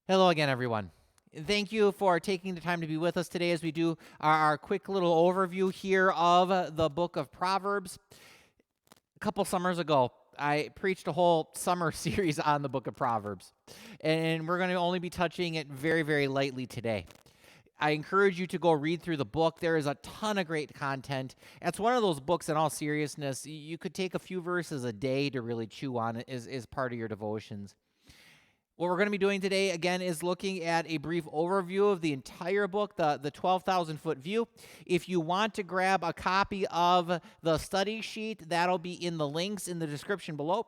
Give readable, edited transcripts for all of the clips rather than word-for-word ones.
Hello again, everyone. Thank you for taking the time to be with us today as we do our quick little overview here of the book of Proverbs. A couple summers ago, I preached a whole summer series on the book of Proverbs, and we're going to only be touching it very, very lightly today. I encourage you to go read through the book. There is a ton of great content. It's one of those books, in all seriousness, you could take a few verses a day to really chew on it as part of your devotions. What we're going to be doing today, again, is looking at a brief overview of the entire book, the 12,000-foot view. If you want to grab a copy of the study sheet, that'll be in the links in the description below.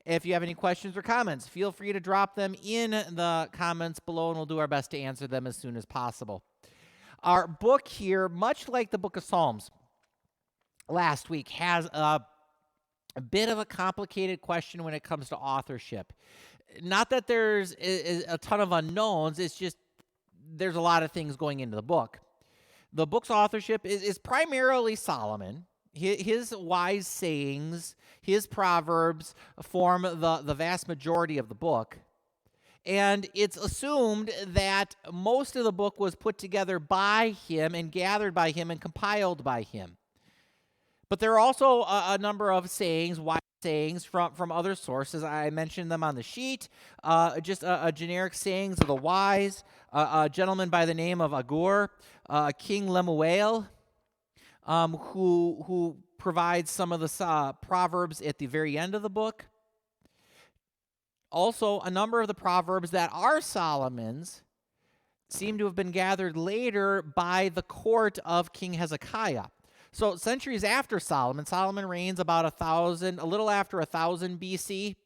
If you have any questions or comments, feel free to drop them in the comments below, and we'll do our best to answer them as soon as possible. Our book here, much like the book of Psalms last week, has a bit of a complicated question when it comes to authorship. Not that there's a ton of unknowns, it's just there's a lot of things going into the book. The book's authorship is primarily Solomon. His wise sayings, his proverbs form the vast majority of the book. And it's assumed that most of the book was put together by him and gathered by him and compiled by him. But there are also a number of sayings, wise sayings from other sources. I mentioned them on the sheet. Just a generic sayings of the wise. A gentleman by the name of Agur, King Lemuel, who provides some of the proverbs at the very end of the book. Also, a number of the proverbs that are Solomon's seem to have been gathered later by the court of King Hezekiah. So centuries after Solomon reigns about a little after 1000 BC.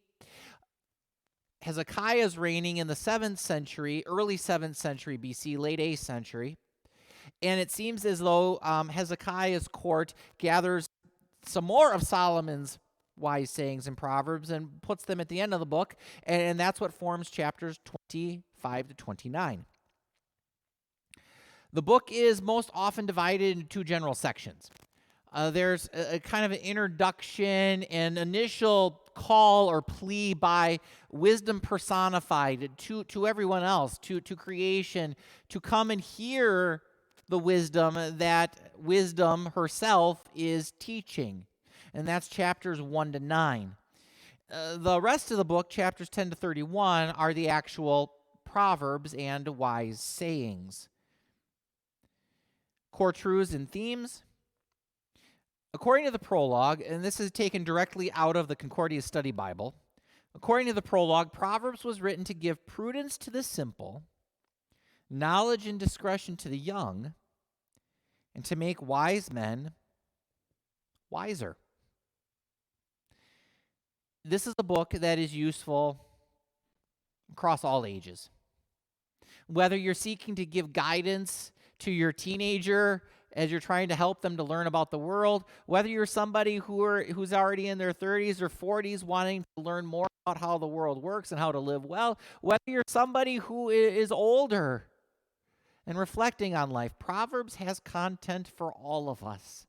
Hezekiah's reigning in the 7th century, early 7th century BC, late 8th century. And it seems as though Hezekiah's court gathers some more of Solomon's wise sayings and proverbs and puts them at the end of the book. And that's what forms chapters 25 to 29. The book is most often divided into two general sections. There's a kind of an introduction and initial call or plea by wisdom personified to everyone else, to creation, to come and hear the wisdom that wisdom herself is teaching. And that's chapters 1 to 9. The rest of the book, chapters 10 to 31, are the actual proverbs and wise sayings. Core truths and themes. According to the prologue, and this is taken directly out of the Concordia Study Bible, according to the prologue, Proverbs was written to give prudence to the simple, knowledge and discretion to the young, and to make wise men wiser. This is a book that is useful across all ages. Whether you're seeking to give guidance to your teenager as you're trying to help them to learn about the world, whether you're somebody who's already in their 30s or 40s wanting to learn more about how the world works and how to live well, whether you're somebody who is older and reflecting on life, Proverbs has content for all of us.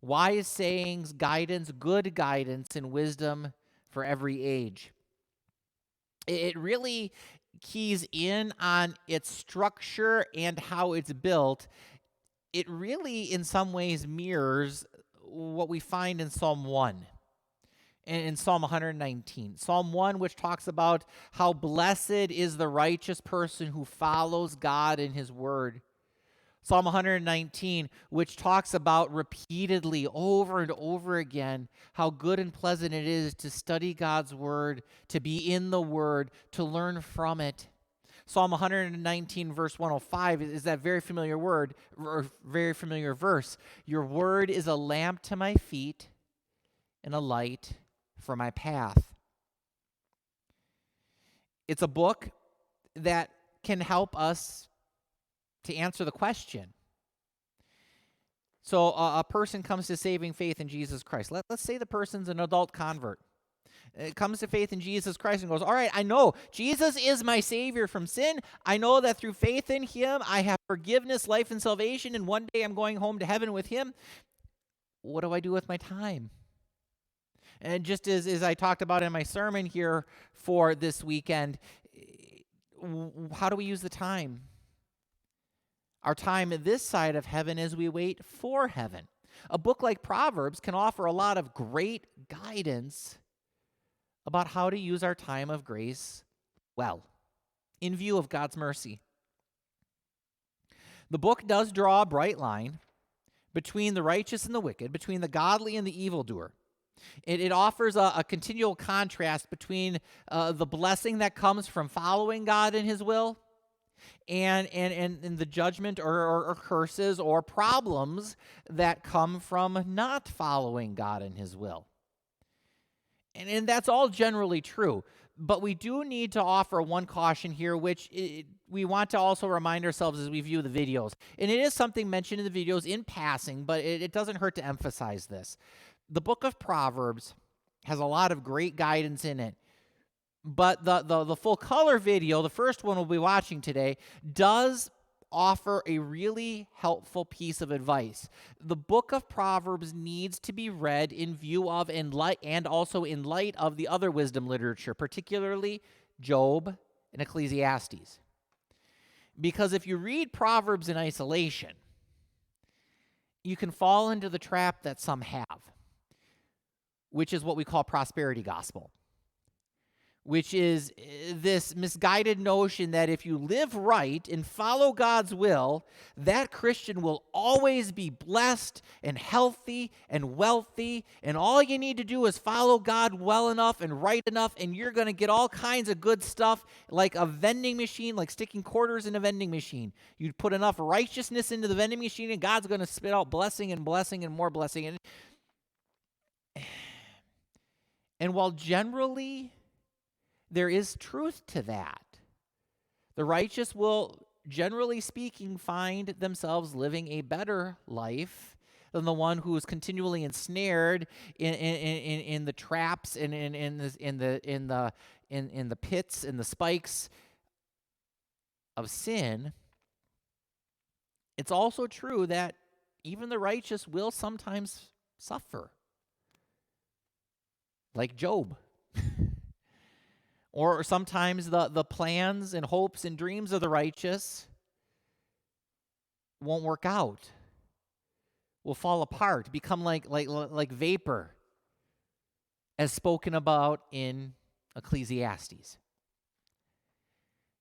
Wise sayings, guidance, good guidance, and wisdom for every age. It really keys in on its structure and how it's built. It really, in some ways, mirrors what we find in Psalm 1 and in Psalm 119. Psalm 1, which talks about how blessed is the righteous person who follows God in his word. Psalm 119, which talks about repeatedly, over and over again, how good and pleasant it is to study God's word, to be in the word, to learn from it. Psalm 119, verse 105 is that very familiar word, or very familiar verse. Your word is a lamp to my feet and a light for my path. It's a book that can help us to answer the question. So a person comes to saving faith in Jesus Christ. Let's say the person's an adult convert. It comes to faith in Jesus Christ and goes, all right, I know Jesus is my Savior from sin. I know that through faith in him, I have forgiveness, life, and salvation, and one day I'm going home to heaven with him. What do I do with my time? And just as I talked about in my sermon here for this weekend, how do we use the time? Our time this side of heaven as we wait for heaven. A book like Proverbs can offer a lot of great guidance about how to use our time of grace well, in view of God's mercy. The book does draw a bright line between the righteous and the wicked, between the godly and the evildoer. It offers a continual contrast between the blessing that comes from following God in his will and the judgment or curses or problems that come from not following God in his will. And that's all generally true. But we do need to offer one caution here, which we want to also remind ourselves as we view the videos. And it is something mentioned in the videos in passing, but it doesn't hurt to emphasize this. The book of Proverbs has a lot of great guidance in it. But the full color video, the first one we'll be watching today, does offer a really helpful piece of advice. The book of Proverbs needs to be read in view of and also in light of the other wisdom literature, particularly Job and Ecclesiastes. Because if you read Proverbs in isolation, you can fall into the trap that some have, which is what we call prosperity gospel, which is this misguided notion that if you live right and follow God's will, that Christian will always be blessed and healthy and wealthy, and all you need to do is follow God well enough and right enough, and you're going to get all kinds of good stuff, like a vending machine, like sticking quarters in a vending machine. You put enough righteousness into the vending machine, and God's going to spit out blessing and blessing and more blessing. And while generally there is truth to that, the righteous will, generally speaking, find themselves living a better life than the one who is continually ensnared in the traps and in the pits and the spikes of sin. It's also true that even the righteous will sometimes suffer, like Job. Or sometimes the plans and hopes and dreams of the righteous won't work out, will fall apart, become like vapor, as spoken about in Ecclesiastes.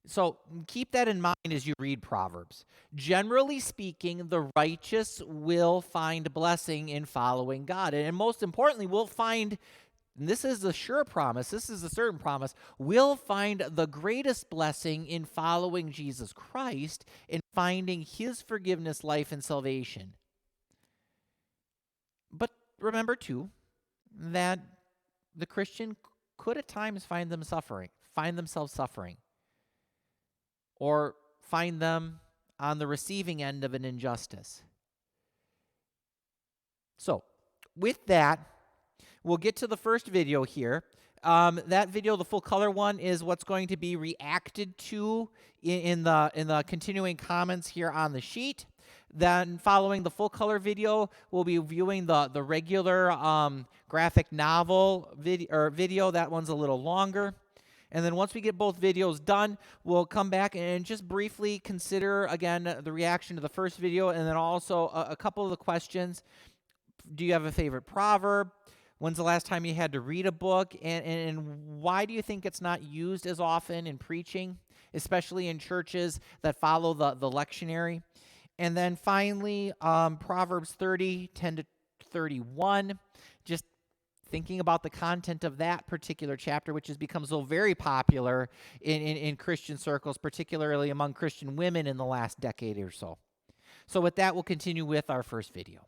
So keep that in mind as you read Proverbs. Generally speaking, the righteous will find blessing in following God. And most importantly, will find, and this is a sure promise, this is a certain promise, we'll find the greatest blessing in following Jesus Christ, in finding his forgiveness, life, and salvation. But remember, too, that the Christian could at times find themselves suffering, or find them on the receiving end of an injustice. So, with that, we'll get to the first video here. That video, the full color one, is what's going to be reacted to in the continuing comments here on the sheet. Then following the full color video, we'll be viewing the regular graphic novel video. That one's a little longer. And then once we get both videos done, we'll come back and just briefly consider, again, the reaction to the first video, and then also a couple of the questions. Do you have a favorite proverb? When's the last time you had to read a book? And why do you think it's not used as often in preaching, especially in churches that follow the lectionary? And then finally, Proverbs 30, 10 to 31, just thinking about the content of that particular chapter, which has become so very popular in Christian circles, particularly among Christian women in the last decade or so. So with that, we'll continue with our first video.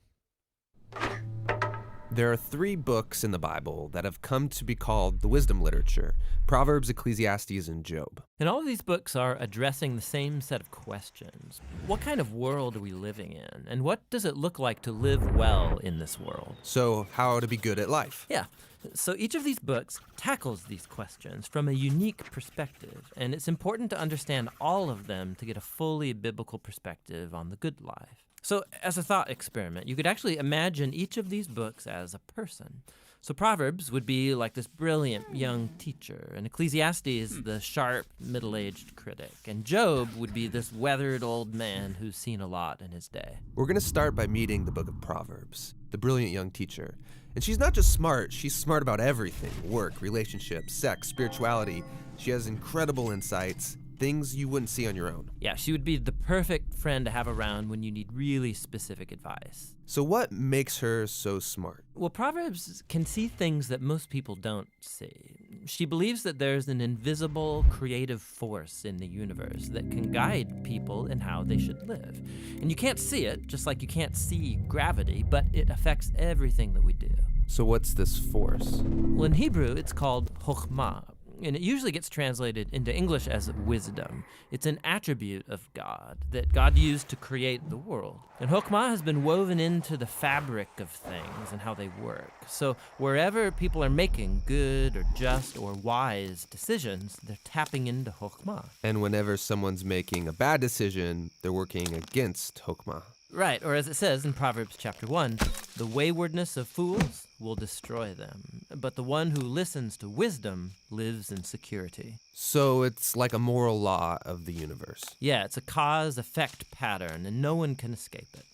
There are 3 books in the Bible that have come to be called the wisdom literature: Proverbs, Ecclesiastes, and Job. And all of these books are addressing the same set of questions. What kind of world are we living in? And what does it look like to live well in this world? So, how to be good at life. Yeah. So each of these books tackles these questions from a unique perspective, and it's important to understand all of them to get a fully biblical perspective on the good life. So as a thought experiment, you could actually imagine each of these books as a person. So Proverbs would be like this brilliant young teacher, and Ecclesiastes the sharp, middle-aged critic, and Job would be this weathered old man who's seen a lot in his day. We're going to start by meeting the book of Proverbs, the brilliant young teacher. And she's not just smart, she's smart about everything: work, relationships, sex, spirituality. She has incredible insights, things you wouldn't see on your own. Yeah, she would be the perfect friend to have around when you need really specific advice. So what makes her so smart? Well, Proverbs can see things that most people don't see. She believes that there's an invisible creative force in the universe that can guide people in how they should live. And you can't see it, just like you can't see gravity, but it affects everything that we do. So what's this force? Well, in Hebrew, it's called chokhmah, and it usually gets translated into English as wisdom. It's an attribute of God that God used to create the world. And chokhmah has been woven into the fabric of things and how they work. So wherever people are making good or just or wise decisions, they're tapping into chokhmah. And whenever someone's making a bad decision, they're working against chokhmah. Right, or as it says in Proverbs chapter 1, the waywardness of fools will destroy them, but the one who listens to wisdom lives in security. So it's like a moral law of the universe. Yeah, it's a cause-effect pattern, and no one can escape it.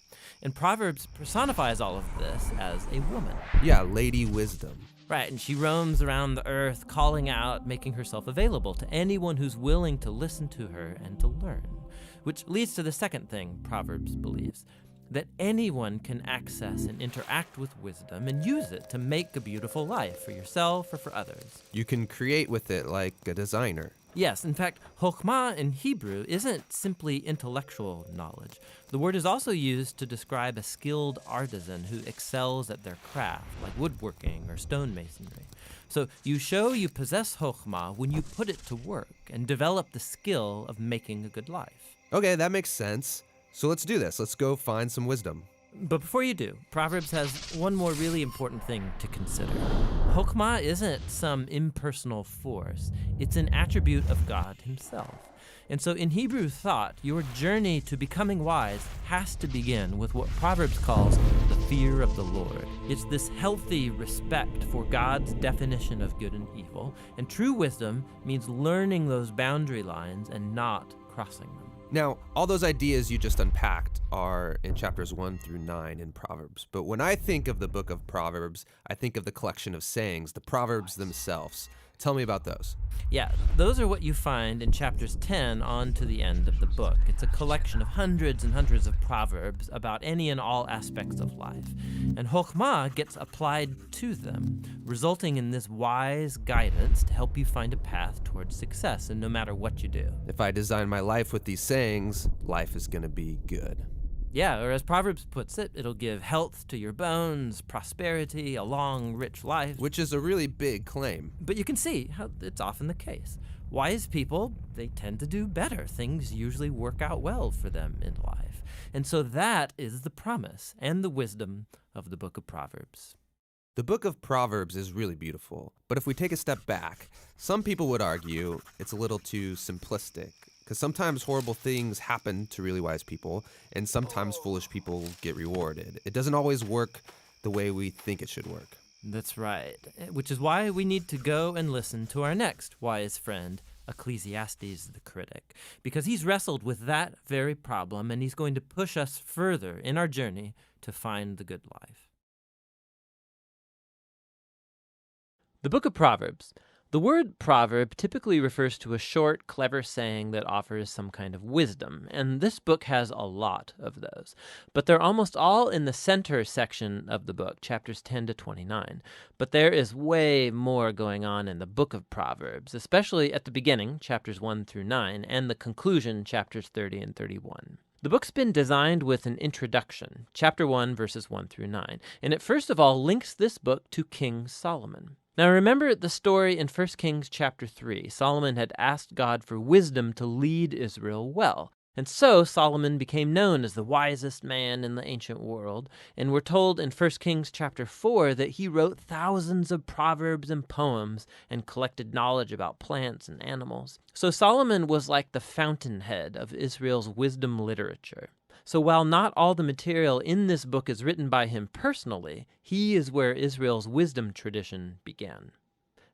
And Proverbs personifies all of this as a woman. Yeah, Lady Wisdom. Right, and she roams around the earth, calling out, making herself available to anyone who's willing to listen to her and to learn. Which leads to the second thing Proverbs believes, that anyone can access and interact with wisdom and use it to make a beautiful life for yourself or for others. You can create with it like a designer. Yes, in fact, chokhmah in Hebrew isn't simply intellectual knowledge. The word is also used to describe a skilled artisan who excels at their craft, like woodworking or stonemasonry. So you show you possess chokhmah when you put it to work and develop the skill of making a good life. Okay, that makes sense. So let's do this. Let's go find some wisdom. But before you do, Proverbs has one more really important thing to consider. Chokhmah isn't some impersonal force. It's an attribute of God himself. And so in Hebrew thought, your journey to becoming wise has to begin with what Proverbs calls the fear of the Lord. It's this healthy respect for God's definition of good and evil, and true wisdom means learning those boundary lines and not crossing them. Now, all those ideas you just unpacked are in chapters 1 through 9 in Proverbs. But when I think of the book of Proverbs, I think of the collection of sayings, the Proverbs themselves. Tell me about those. Yeah, those are what you find in chapters 10 on to the end of the book. It's a collection of hundreds and hundreds of proverbs about any and all aspects of life. And chokhmah gets applied to them, resulting in this wise guidance to help you find a path towards success, and no matter what you do. If I design my life with these sayings, life is going to be good. Yeah, or as Proverbs puts it, it'll give health to your bones, prosperity, a long, rich life. Which is a really big claim. But you can see how it's often the case. Wise people, they tend to do better. Things usually work out well for them in life. And so that is the promise and the wisdom of the book of Proverbs. The book of Proverbs is really beautiful. But if we take a step back, some people would argue it's a little too simplistic. Because sometimes horrible things happen to really wise people, and sometimes foolish people get rewarded. It doesn't always work the way we think it should work. That's right, which is why we need to go and listen to our next wise friend, Ecclesiastes the critic, because he's wrestled with that very problem, and he's going to push us further in our journey to find the good life. The book of Proverbs. The word proverb typically refers to a short, clever saying that offers some kind of wisdom, and this book has a lot of those. But they're almost all in the center section of the book, chapters 10 to 29. But there is way more going on in the book of Proverbs, especially at the beginning, chapters 1 through 9, and the conclusion, chapters 30 and 31. The book's been designed with an introduction, chapter 1, verses 1 through 9, and it first of all links this book to King Solomon. Now remember the story in 1 Kings chapter 3. Solomon had asked God for wisdom to lead Israel well. And so Solomon became known as the wisest man in the ancient world. And we're told in 1 Kings chapter 4 that he wrote thousands of proverbs and poems and collected knowledge about plants and animals. So Solomon was like the fountainhead of Israel's wisdom literature. So while not all the material in this book is written by him personally, he is where Israel's wisdom tradition began.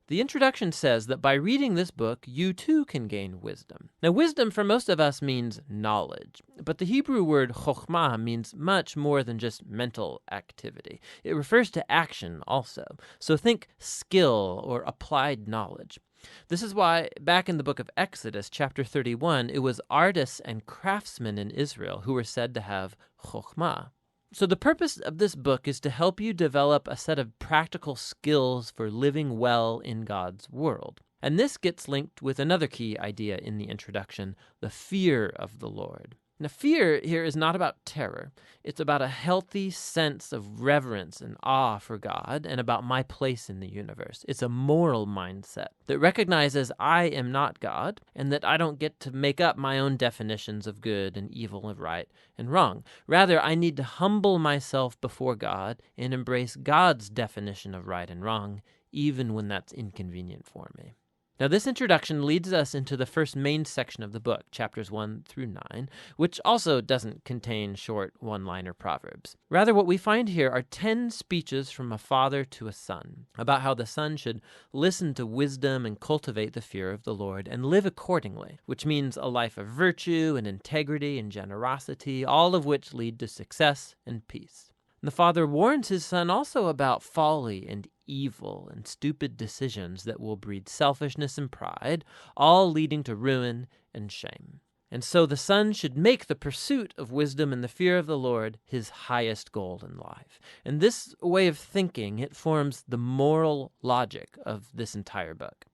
The introduction says that by reading this book, you too can gain wisdom. Now, wisdom for most of us means knowledge, but the Hebrew word chokhmah means much more than just mental activity. It refers to action also. So think skill or applied knowledge. This is why back in the book of Exodus, chapter 31, it was artists and craftsmen in Israel who were said to have chokhmah. So the purpose of this book is to help you develop a set of practical skills for living well in God's world. And this gets linked with another key idea in the introduction, the fear of the Lord. Now, fear here is not about terror. It's about a healthy sense of reverence and awe for God and about my place in the universe. It's a moral mindset that recognizes I am not God and that I don't get to make up my own definitions of good and evil and right and wrong. Rather, I need to humble myself before God and embrace God's definition of right and wrong, even when that's inconvenient for me. Now, this introduction leads us into the first main section of the book, chapters 1 through 9, which also doesn't contain short one-liner proverbs. Rather, what we find here are 10 speeches from a father to a son about how the son should listen to wisdom and cultivate the fear of the Lord and live accordingly, which means a life of virtue and integrity and generosity, all of which lead to success and peace. The father warns his son also about folly and evil and stupid decisions that will breed selfishness and pride, all leading to ruin and shame. And so the son should make the pursuit of wisdom and the fear of the Lord his highest goal in life. And this way of thinking, it forms the moral logic of this entire book.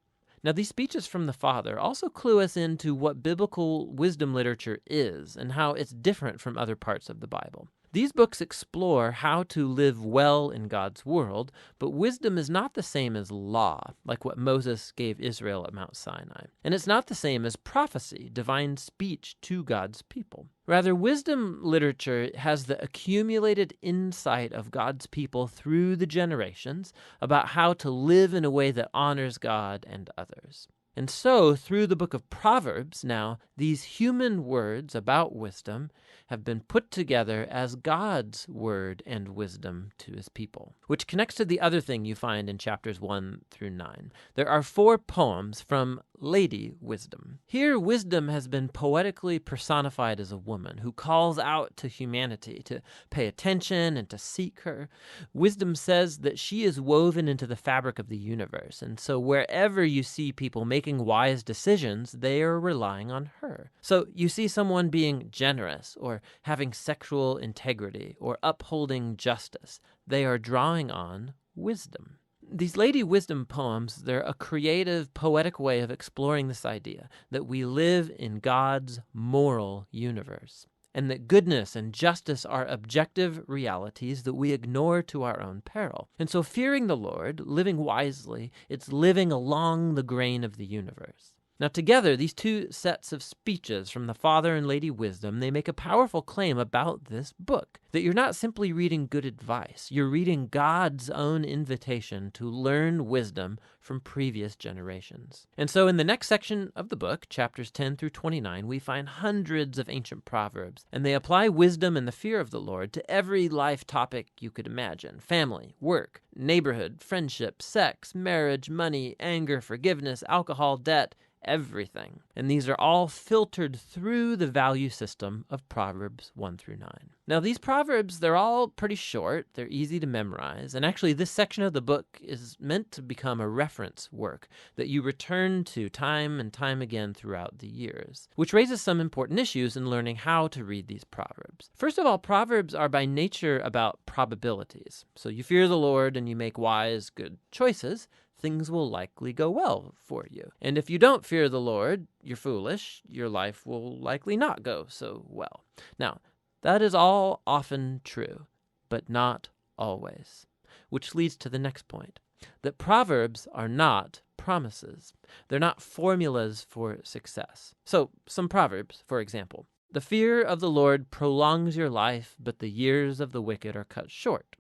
Now, these speeches from the father also clue us into what biblical wisdom literature is and how it's different from other parts of the Bible. These books explore how to live well in God's world, but wisdom is not the same as law, like what Moses gave Israel at Mount Sinai. And it's not the same as prophecy, divine speech to God's people. Rather, wisdom literature has the accumulated insight of God's people through the generations about how to live in a way that honors God and others. And so, through the book of Proverbs, now, these human words about wisdom have been put together as God's word and wisdom to his people, which connects to the other thing you find in chapters 1 through 9. There are 4 poems from Lady Wisdom. Here, wisdom has been poetically personified as a woman who calls out to humanity to pay attention and to seek her. Wisdom says that she is woven into the fabric of the universe, and so wherever you see people making wise decisions, they are relying on her. So you see someone being generous or having sexual integrity or upholding justice. They are drawing on wisdom. These Lady Wisdom poems, they're a creative, poetic way of exploring this idea that we live in God's moral universe, and that goodness and justice are objective realities that we ignore to our own peril. And so fearing the Lord, living wisely, it's living along the grain of the universe. Now together, these 2 sets of speeches from the Father and Lady Wisdom, they make a powerful claim about this book, that you're not simply reading good advice, you're reading God's own invitation to learn wisdom from previous generations. And so in the next section of the book, chapters 10 through 29, we find hundreds of ancient proverbs, and they apply wisdom and the fear of the Lord to every life topic you could imagine: family, work, neighborhood, friendship, sex, marriage, money, anger, forgiveness, alcohol, debt, everything. And these are all filtered through the value system of Proverbs 1 through 9. Now, these Proverbs, they're all pretty short, they're easy to memorize, and actually this section of the book is meant to become a reference work that you return to time and time again throughout the years, which raises some important issues in learning how to read these Proverbs. First of all, Proverbs are by nature about probabilities. So you fear the Lord and you make wise, good choices, things will likely go well for you. And if you don't fear the Lord, you're foolish, your life will likely not go so well. Now, that is all often true, but not always. Which leads to the next point, that Proverbs are not promises. They're not formulas for success. So, some Proverbs, for example. The fear of the Lord prolongs your life, but the years of the wicked are cut short.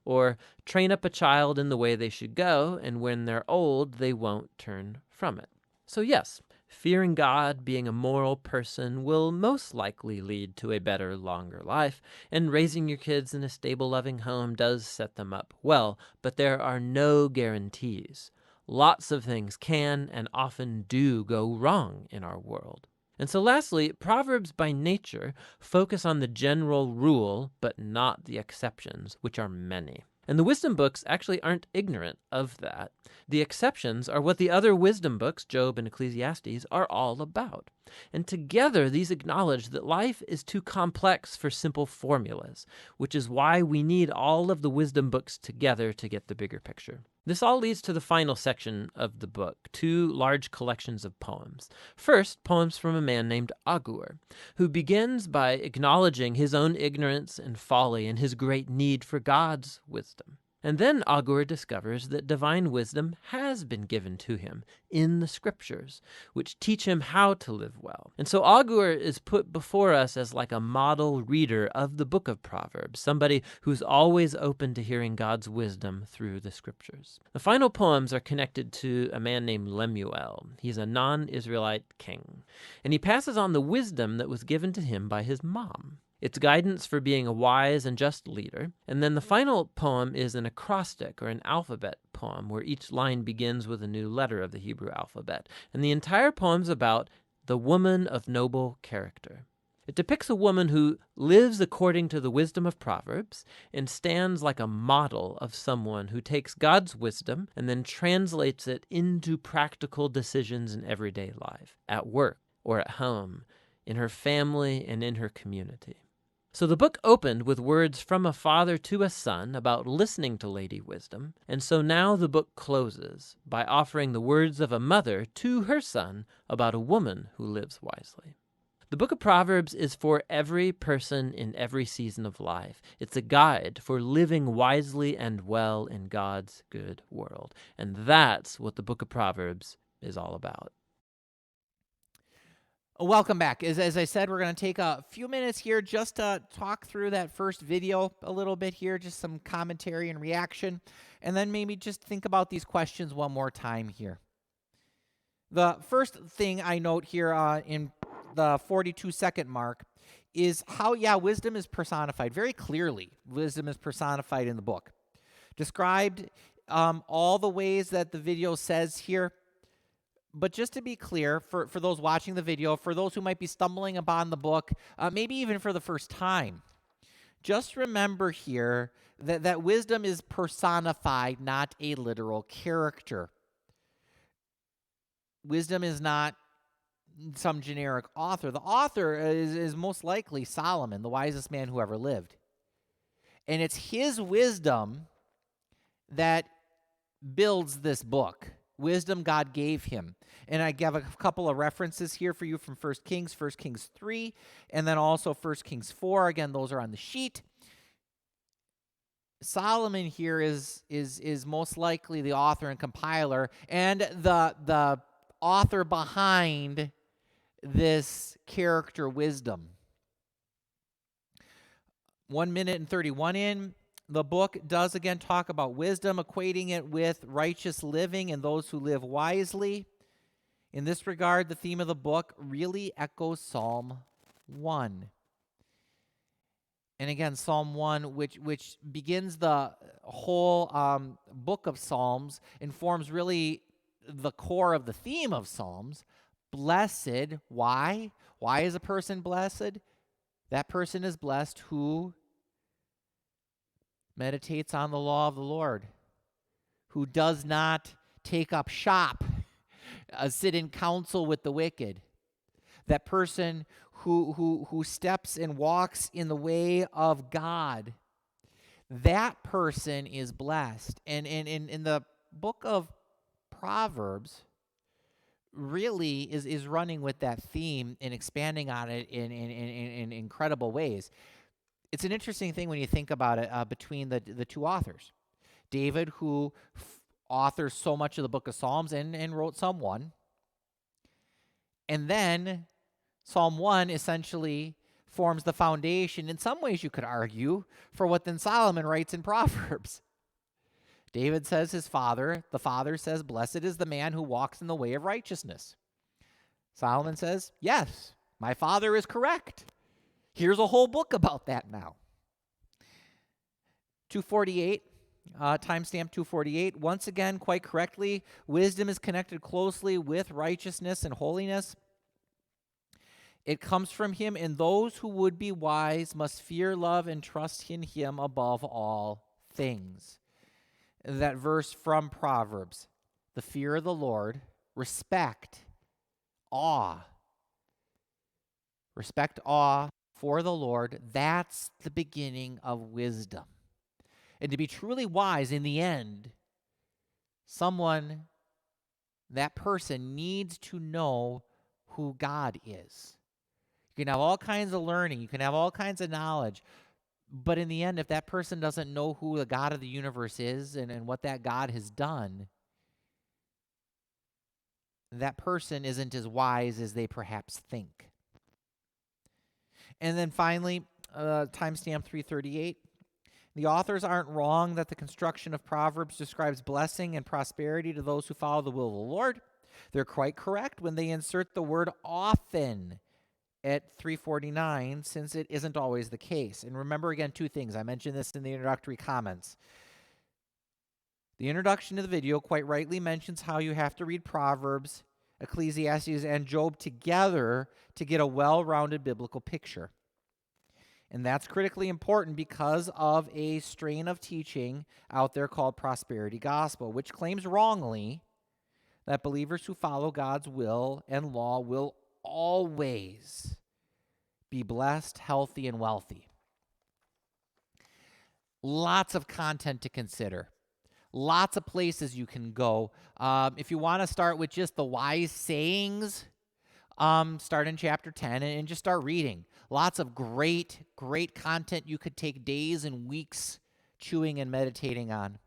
Or, train up a child in the way they should go, and when they're old, they won't turn from it. So yes, Fearing God, being a moral person, will most likely lead to a better, longer life, and raising your kids in a stable, loving home does set them up well, but there are no guarantees. Lots of things can and often do go wrong in our world. And so lastly, Proverbs by nature focus on the general rule, but not the exceptions, which are many. And the wisdom books actually aren't ignorant of that. The exceptions are what the other wisdom books, Job and Ecclesiastes, are all about. And together, these acknowledge that life is too complex for simple formulas, which is why we need all of the wisdom books together to get the bigger picture. This all leads to the final section of the book, two large collections of poems. First, poems from a man named Agur, who begins by acknowledging his own ignorance and folly and his great need for God's wisdom. And then Agur discovers that divine wisdom has been given to him in the scriptures, which teach him how to live well. And so Agur is put before us as like a model reader of the book of Proverbs, somebody who's always open to hearing God's wisdom through the scriptures. The final poems are connected to a man named Lemuel. He's a non-Israelite king, and he passes on the wisdom that was given to him by his mom. It's guidance for being a wise and just leader. And then the final poem is an acrostic or an alphabet poem where each line begins with a new letter of the Hebrew alphabet. And the entire poem's about the woman of noble character. It depicts a woman who lives according to the wisdom of Proverbs and stands like a model of someone who takes God's wisdom and then translates it into practical decisions in everyday life, at work or at home, in her family and in her community. So the book opened with words from a father to a son about listening to Lady Wisdom, and so now the book closes by offering the words of a mother to her son about a woman who lives wisely. The book of Proverbs is for every person in every season of life. It's a guide for living wisely and well in God's good world, and that's what the book of Proverbs is all about. Welcome back. As I said, we're going to take a few minutes here just to talk through that first video a little bit here, just some commentary and reaction, and then maybe just think about these questions one more time here. The first thing I note here in the 42-second mark is how, wisdom is personified. Very clearly, wisdom is personified in the book. Described all the ways that the video says here. But just to be clear, for those watching the video, for those who might be stumbling upon the book, maybe even for the first time, just remember here that wisdom is personified, not a literal character. Wisdom is not some generic author. The author is most likely Solomon, the wisest man who ever lived. And it's his wisdom that builds this book. Wisdom God gave him. And I give a couple of references here for you from 1 Kings 3, and then also 1 Kings 4. Again, those are on the sheet. Solomon here is most likely the author and compiler, and the author behind this character wisdom. 1 minute and 31 in. The book does again talk about wisdom, equating it with righteous living and those who live wisely. In this regard, the theme of the book really echoes Psalm 1. And again, Psalm 1, which begins the whole book of Psalms and forms really the core of the theme of Psalms. Blessed, why? Why is a person blessed? That person is blessed who meditates on the law of the Lord, who does not take up shop, sit in counsel with the wicked. That person who steps and walks in the way of God, that person is blessed. And in the book of Proverbs, really is running with that theme and expanding on it in incredible ways. It's an interesting thing when you think about it between the two authors. David, who authors so much of the book of Psalms and wrote Psalm 1. And then Psalm 1 essentially forms the foundation, in some ways you could argue, for what then Solomon writes in Proverbs. David says the father says, blessed is the man who walks in the way of righteousness. Solomon says, yes, my father is correct. Here's a whole book about that now. 248, timestamp 248. Once again, quite correctly, wisdom is connected closely with righteousness and holiness. It comes from him, and those who would be wise must fear, love, and trust in him above all things. That verse from Proverbs, the fear of the Lord, respect, awe. Respect, awe for the Lord, that's the beginning of wisdom. And to be truly wise in the end, that person needs to know who God is. You can have all kinds of learning, you can have all kinds of knowledge, but in the end, if that person doesn't know who the God of the universe is and what that God has done, that person isn't as wise as they perhaps think. And then finally, timestamp 338. The authors aren't wrong that the construction of Proverbs describes blessing and prosperity to those who follow the will of the Lord. They're quite correct when they insert the word often at 349, since it isn't always the case. And remember again, two things. I mentioned this in the introductory comments. The introduction to the video quite rightly mentions how you have to read Proverbs, Ecclesiastes, and Job together to get a well-rounded biblical picture. And that's critically important because of a strain of teaching out there called prosperity gospel, which claims wrongly that believers who follow God's will and law will always be blessed, healthy, and wealthy. Lots of content to consider. Lots of places you can go. If you want to start with just the wise sayings, start in chapter 10 and just start reading. Lots of great content you could take days and weeks chewing and meditating on.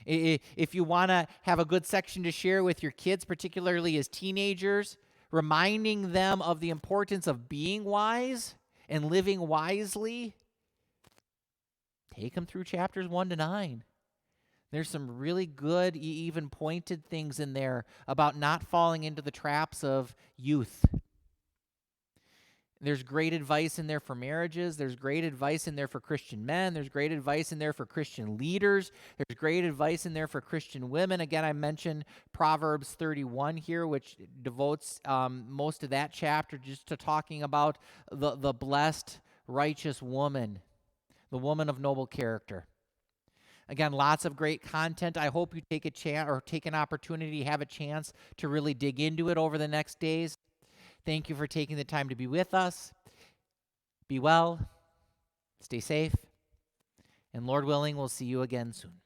If you want to have a good section to share with your kids, particularly as teenagers, reminding them of the importance of being wise and living wisely, take them through chapters 1 to 9. There's some really good, even pointed things in there about not falling into the traps of youth. There's great advice in there for marriages. There's great advice in there for Christian men. There's great advice in there for Christian leaders. There's great advice in there for Christian women. Again, I mentioned Proverbs 31 here, which devotes most of that chapter just to talking about the blessed, righteous woman, the woman of noble character. Again, lots of great content. I hope you take a chance or take an opportunity, have a chance to really dig into it over the next days. Thank you for taking the time to be with us. Be well, stay safe, and Lord willing, we'll see you again soon.